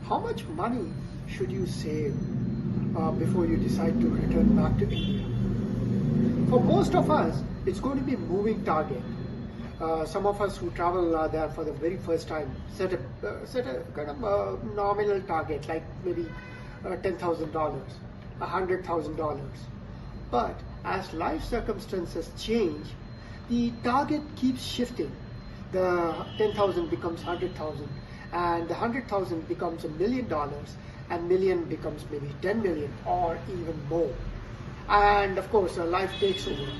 how much money should you save before you decide to return back to India? For most of us, it's going to be moving target. Some of us who travel there for the very first time set a kind of a nominal target, like maybe $10,000, $100,000. But as life circumstances change, the target keeps shifting. The 10,000 becomes 100,000, and the 100,000 becomes $1 million, and million becomes maybe 10 million or even more. And of course, life takes over.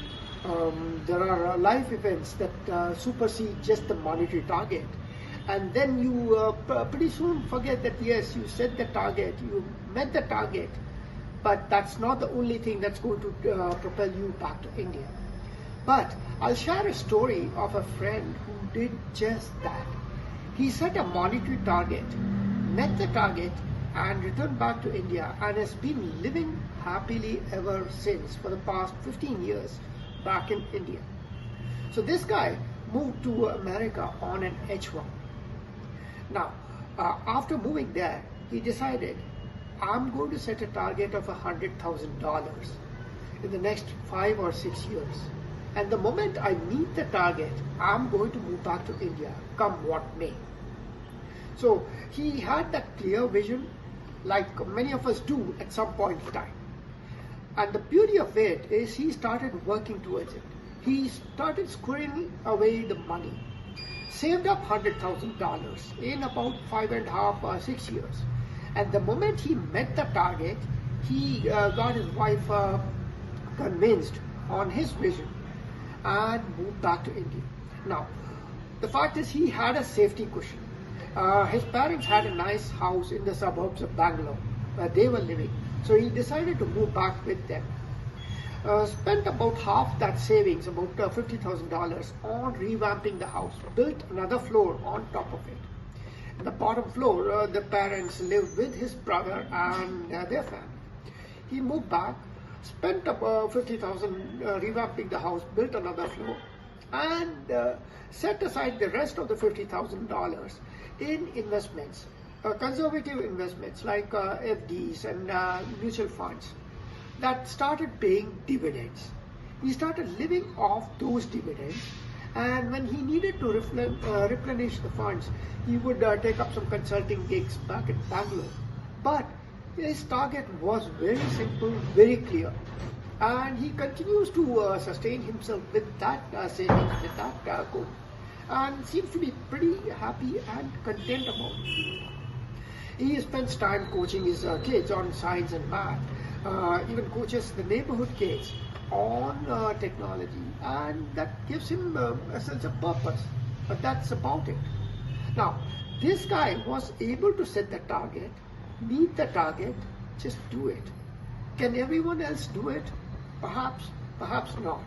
There are life events that supersede just the monetary target. And then you pretty soon forget that, yes, you set the target, you met the target, but that's not the only thing that's going to propel you back to India. But I'll share a story of a friend who did just that. He set a monetary target, met the target, and returned back to India, and has been living happily ever since for the past 15 years back in India. So this guy moved to America on an H1. Now, after moving there, he decided, I'm going to set a target of $100,000 in the next 5 or 6 years. And the moment I meet the target, I'm going to move back to India, come what may. So he had that clear vision, like many of us do at some point in time. And the beauty of it is he started working towards it. He started squirreling away the money, saved up $100,000 in about 5.5 or 6 years. And the moment he met the target, he got his wife convinced on his vision and moved back to India. Now, the fact is he had a safety cushion. His parents had a nice house in the suburbs of Bangalore where they were living. So he decided to move back with them. Spent about half that savings, about $50,000, on revamping the house. Built another floor on top of it. In the bottom floor, the parents lived with his brother and their family. He moved back, spent about $50,000 revamping the house, built another floor, and set aside the rest of the $50,000 in investments, conservative investments like FDs and mutual funds that started paying dividends. He started living off those dividends, and when he needed to replenish the funds, he would take up some consulting gigs back in Bangalore. But his target was very simple, very clear, and he continues to sustain himself with that savings, with that goal, and seems to be pretty happy and content about it. He spends time coaching his kids on science and math, even coaches the neighborhood kids on technology, and that gives him a sense of purpose. But that's about it. Now, this guy was able to set the target, meet the target, just do it. Can everyone else do it? Perhaps, perhaps not.